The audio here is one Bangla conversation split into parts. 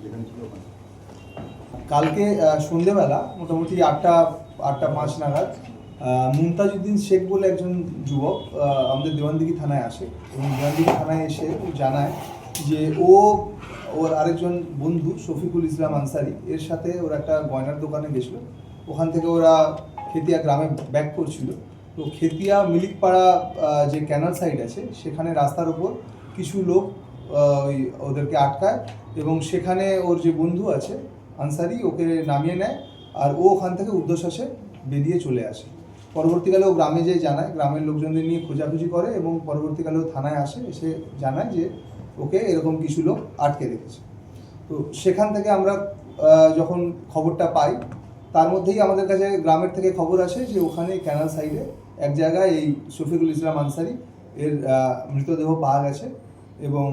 যেখানে ছিল ওখানে? কালকে সন্ধেবেলা মোটামুটি 8টা 5 নাগাদ মুমতাজউদ্দিন শেখ বলে একজন যুবক আমাদের দেওয়ানদিঘি থানায় আসে এবং দেওয়ানদিঘি থানায় এসে জানায় যে ওর আরেকজন বন্ধু শফিকুল ইসলাম আনসারি এর সাথে ওরা একটা গয়নার দোকানে গেছিলো। ওখান থেকে ওরা খেতিয়া গ্রামে ব্যাক করছিল। তো খেতিয়া মিলিকপাড়া যে ক্যানাল সাইড আছে সেখানে রাস্তার উপর কিছু লোক ওদেরকে আটকায় এবং সেখানে ওর যে বন্ধু আছে আনসারি ওকে নামিয়ে নেয় আর ও ওখান থেকে ঊর্ধ্বশ্বাসে বেরিয়ে চলে আসে। পরবর্তীকালে ও গ্রামে যেয়ে জানায়, গ্রামের লোকজনদের নিয়ে খোঁজাখুঁজি করে এবং পরবর্তীকালে ও থানায় আসে, এসে জানায় যে ওকে এরকম কিছু লোক আটকে রেখেছে। তো সেখান থেকে আমরা যখন খবরটা পাই তার মধ্যেই আমাদের কাছে গ্রামের থেকে খবর আসে যে ওখানে ক্যানাল সাইডে এক জায়গায় এই শফিকুল ইসলাম আনসারি এর মৃতদেহ পাওয়া গেছে এবং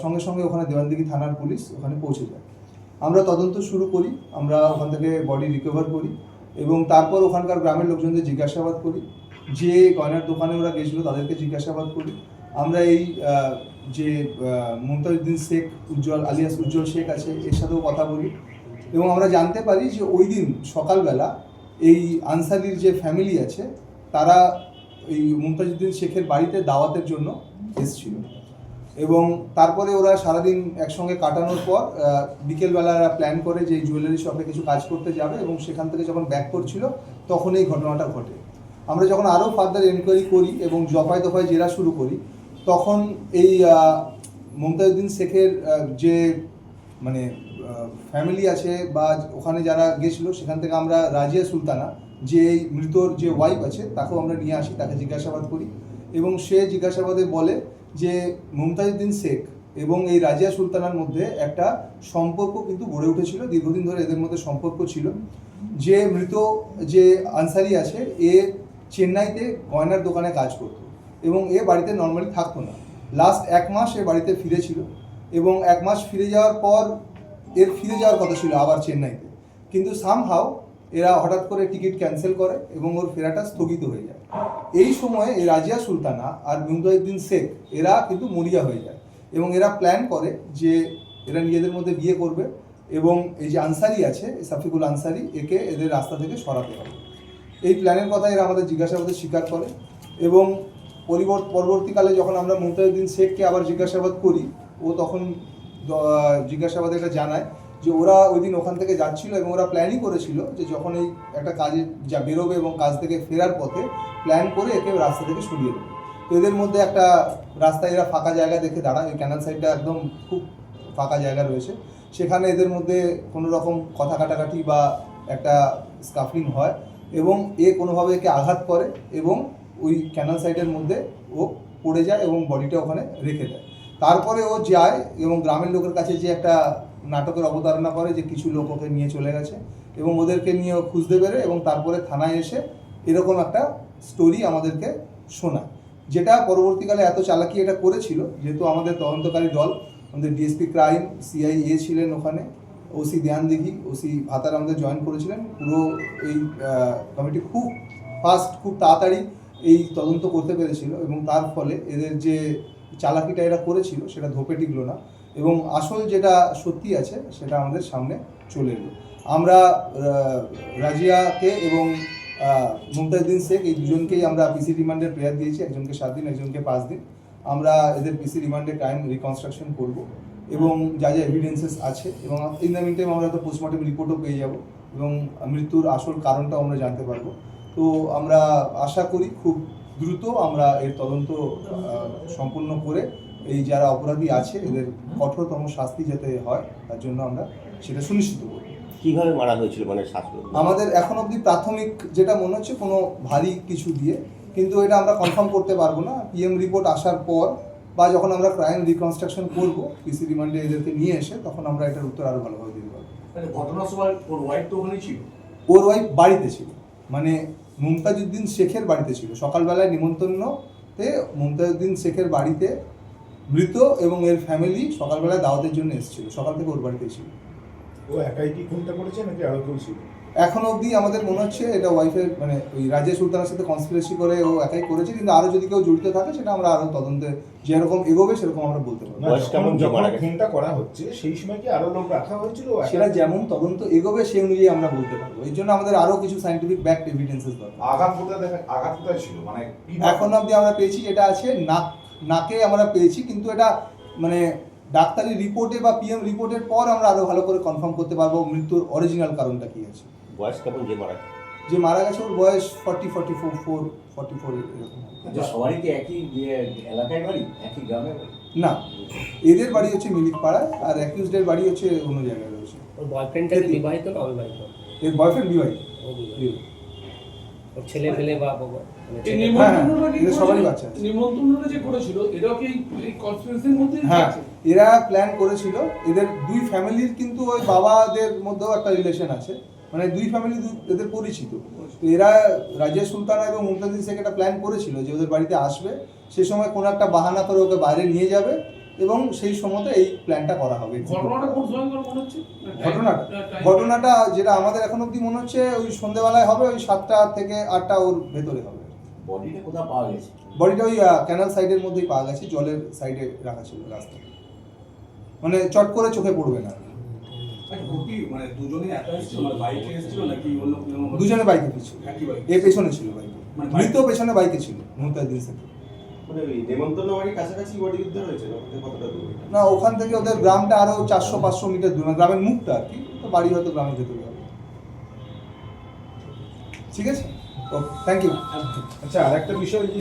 সঙ্গে সঙ্গে ওখানে দেওয়ানদিঘি থানার পুলিশ ওখানে পৌঁছে যায়। আমরা তদন্ত শুরু করি, আমরা ওখান থেকে বডি রিকভার করি এবং তারপর ওখানকার গ্রামের লোকজনদের জিজ্ঞাসাবাদ করি, যে গয়নার দোকানে ওরা গেছিলো তাদেরকে জিজ্ঞাসাবাদ করি। আমরা এই যে মুমতাজউদ্দিন শেখ উজ্জ্বল আলিয়াস উজ্জ্বল শেখ আছে এর সাথেও কথা বলি এবং আমরা জানতে পারি যে ওই দিন সকালবেলা এই আনসারির যে ফ্যামিলি আছে তারা এই মুমতাজউদ্দিন শেখের বাড়িতে দাওয়াতের জন্য এসেছিল এবং তারপরে ওরা সারাদিন একসঙ্গে কাটানোর পর বিকেলবেলা প্ল্যান করে যে জুয়েলারি শপে কিছু কাজ করতে যাবে এবং সেখান থেকে যখন ব্যাক করছিল তখন এই ঘটনাটা ঘটে। আমরা যখন আরও ফার্দার এনকোয়ারি করি এবং দফায় দফায় জেরা শুরু করি তখন এই মুমতাজউদ্দিন শেখের যে মানে ফ্যামিলি আছে বা ওখানে যারা গেছিলো সেখান থেকে আমরা রাজিয়া সুলতানা যে এই মৃতর যে ওয়াইফ আছে তাকেও আমরা নিয়ে আসি, তাকে জিজ্ঞাসাবাদ করি এবং সে জিজ্ঞাসাবাদে বলে যে মুমতাজউদ্দিন শেখ এবং এই রাজিয়া সুলতানার মধ্যে একটা সম্পর্ক কিন্তু গড়ে উঠেছিল, দীর্ঘদিন ধরে এদের মধ্যে সম্পর্ক ছিল। যে মৃত যে আনসারি আছে এ চেন্নাইতে গয়নার দোকানে কাজ করতো এবং এ বাড়িতে নর্মালি থাকতো না। লাস্ট 1 মাস এ বাড়িতে ফিরেছিল এবং 1 মাস ফিরে যাওয়ার পর এর ফিরে যাওয়ার কথা ছিল আবার চেন্নাইতে, কিন্তু সামহাও এরা হঠাৎ করে টিকিট ক্যান্সেল করে এবং ওর ফেরাটা স্থগিত হয়ে যায়। এই সময়ে এই রাজিয়া সুলতানা আর মুমতাজউদ্দিন শেখ এরা কিন্তু মরিয়া হয়ে যায় এবং এরা প্ল্যান করে যে এরা নিজেদের মধ্যে বিয়ে করবে এবং এই যে আনসারি আছে শফিকুল আনসারি একে এদের রাস্তা থেকে সরাতে হবে। এই প্ল্যানের কথা এরা আমাদের জিজ্ঞাসাবাদে স্বীকার করে এবং পরবর্তীকালে যখন আমরা মুমতাজউদ্দিন শেখকে আবার জিজ্ঞাসাবাদ করি ও তখন জিজ্ঞাসাবাদে এটা জানায় যে ওরা ওই দিন ওখান থেকে যাচ্ছিল এবং ওরা প্ল্যানই করেছিল যে যখন এই একটা কাজে যা বেরোবে এবং কাজ থেকে ফেরার পথে প্ল্যান করে একে রাস্তা থেকে সরিয়ে দেবে। তো এদের মধ্যে একটা রাস্তায় এরা ফাঁকা জায়গা দেখে দাঁড়ায়, এই ক্যানাল সাইডটা একদম খুব ফাঁকা জায়গা রয়েছে, সেখানে এদের মধ্যে কোনো রকম কথা কাটাকাটি বা একটা স্কাফলিং হয় এবং এ কোনোভাবে একে আঘাত করে এবং ওই ক্যানাল সাইডের মধ্যে ও পড়ে যায় এবং বডিটা ওখানে রেখে দেয়। তারপরে ও যায় এবং গ্রামের লোকের কাছে যে একটা নাটকের অবতারণা করে যে কিছু লোক ওকে নিয়ে চলে গেছে এবং ওদেরকে নিয়ে ও খুঁজতে বেরোয় এবং তারপরে থানায় এসে এরকম একটা স্টোরি আমাদেরকে শোনায়, যেটা পরবর্তীকালে এত চালাকি এটা করেছিল যেহেতু আমাদের তদন্তকারী দল আমাদের ডিএসপি ক্রাইম সিআইএ ছিলেন ওখানে, ওসি দেওয়ানদিঘি ওসি ভাতার আমাদের জয়েন করেছিলেন। পুরো এই কমিটি খুব ফাস্ট খুব তাড়াতাড়ি এই তদন্ত করতে পেরেছিল এবং তার ফলে এদের যে চালাকিটা এরা করেছিল সেটা ধোপে টিকলো না এবং আসল যেটা সত্যি আছে সেটা আমাদের সামনে চলে এলো। আমরা রাজিয়াকে এবং মুমতাজউদ্দিন শেখ এই দুজনকেই আমরা পিসি রিমান্ডের প্রেয়ার দিয়েছি, একজনকে 7 দিন একজনকে 5 দিন। আমরা এদের পিসি রিমান্ডে ক্রাইম রিকনস্ট্রাকশন করব এবং যা যা এভিডেন্সেস আছে এবং ইন দ্য মিন টাইম আমরা তো পোস্টমর্টম রিপোর্টও পেয়ে যাব এবং মৃত্যুর আসল কারণটাও আমরা জানতে পারবো। তো আমরা আশা করি খুব দ্রুত আমরা এর তদন্ত সম্পূর্ণ করে এই যারা অপরাধী আছে এদের কঠোরতম শাস্তি যাতে হয় তার জন্য আমরা সেটা সুনিশ্চিত করব। কীভাবে মারা হয়েছিল মানে শাস্তি? আমাদের এখন অবধি প্রাথমিক যেটা মনে হচ্ছে কোনো ভারী কিছু দিয়ে, কিন্তু এটা আমরা কনফার্ম করতে পারবো না। পিএম রিপোর্ট আসার পর বা যখন আমরা ক্রাইম রিকনস্ট্রাকশন করবো পিসি রিমান্ডে এদেরকে নিয়ে এসে তখন আমরা এটার উত্তর আরও ভালোভাবে দিতে পারবো। ঘটনার সময় ওর ওয়াইফ তো ওখানেই ছিল? ওর ওয়াইফ বাড়িতে ছিল, মানে মুমতাজউদ্দিন শেখের বাড়িতে ছিল। সকালবেলায় নিমন্ত্রণতে মুমতাজউদ্দিন শেখের বাড়িতে মৃত এবং এর ফ্যামিলি সকালবেলায় দাওয়াতের জন্য এসেছিল, সকাল থেকে ওর বাড়িতে ছিল। ও একাই কি খুনটা করেছে নাকি আরো কেউ ছিল? এখন অবধি আমাদের মনে হচ্ছে এটা ওয়াইফের মানে ওই রাজিয়া সুলতানের সাথে কনস্পিরেসি করে ও একাই করেছে, কিন্তু আরও যদি কেউ জড়িত থাকে সেটা আমরা আরও তদন্তে যেরকম এগোবে সেরকম আমরা বলতে পারবো। না, বয়স কেমন যখন মারা গেছে? খুনটা করা হচ্ছে সেই সময় কি আরো লোক রাখা হয়েছিল? সেটা যেমন তদন্ত এগোবে সেই অনুযায়ী আমরা বলতে পারবো। এই জন্য আমাদের আরও কিছু সাইন্টিফিক ব্যাক এভিডেন্সেস দরকার। আঘাত কোথায় ছিল মানে কি এখন অবধি আমরা পেয়েছি যেটা আছে নাকে আমরা পেয়েছি, কিন্তু এটা মানে ডাক্তারি রিপোর্টে বা পিএম রিপোর্টের পর আমরা আরো ভালো করে কনফার্ম করতে পারবো মৃত্যুর অরিজিনাল কারণটা কি আছে। বয়স কেমন যে মারা গেছে? যে মারা গেছে ওর বয়স 44 এরকম। যে সবারই কি একই এলাকায় বাড়ি, একই গ্রামে বাড়ি? না, এদের বাড়ি হচ্ছে মিলিকপাড়ায় আর অ্যাকিউজডের বাড়ি হচ্ছে অন্য জায়গায় রয়েছে। ওর বয়ফ্রেন্ডটা কি বিবাহিত না অবিবাহিত? এর বয়ফ্রেন্ড বিবাহিত। ও বিবাহিত। ওর ছেলে ফেলে বা বাবা মানে এই ছেলে- নিমন্ত্রণটা কি এদের সবারই করেছিল? বাচ্চা আছে। নিমন্ত্রণটা যে করেছিল এটাও কি এই কনস্পিরেসির মধ্যে হ্যাঁ, আছে? এরা প্ল্যান করেছিল। এদের দুই ফ্যামিলির কিন্তু ওই বাবাদের মধ্যেও একটা রিলেশন আছে, মানে দুই ফ্যামিলি এদের পরিচিত। তো এরা রাজিয়া সুলতানা এবং মুমতাজির শেখ একটা প্ল্যান করেছিল যে ওদের বাড়িতে আসবে, সে সময় কোনো একটা বাহানা করে ওকে বাইরে নিয়ে যাবে এবং সেই সময়তে এই প্ল্যানটা করা হবে। ঘটনাটা কোন সময় মনে হচ্ছে? ঘটনাটা যেটা আমাদের এখন অবধি মনে হচ্ছে ওই সন্ধ্যেবেলায় হবে, ওই 7টা থেকে 8টা ওর ভেতরে হবে। বডিটা কোথাও পাওয়া গেছে? বডিটা ওই ক্যানাল সাইডের মধ্যেই পাওয়া গেছে, জলের সাইডে রাখা ছিল রাস্তায়, মানে চট করে চোখে পড়বে না। আচ্ছা, কি মানে দুজনেই একা এসেছিল, মানে বাইকে এসেছিল নাকি অন্য কোনো? দুজনে বাইকে ছিল, একই বাইক? এ পেছনে ছিল বাইকে, মানে মৃত পেছনে বাইকে ছিল মুমতাজুদ্দিন শেখ। মানে ওই নেমন্তন্ন বাড়ির কাছাকাছি বডি উদ্ধার হয়েছে না? কতটা দূরে? না, ওখান থেকে ওদের গ্রামটা আরো 400-500 মিটার দূরে, মানে গ্রামের মুখটা আর কি, তো বাড়ি হয়তো গ্রামের ভেতরে হবে। ঠিক আছে, ওকে, থ্যাংক ইউ। আচ্ছা, আর একটা বিষয় যে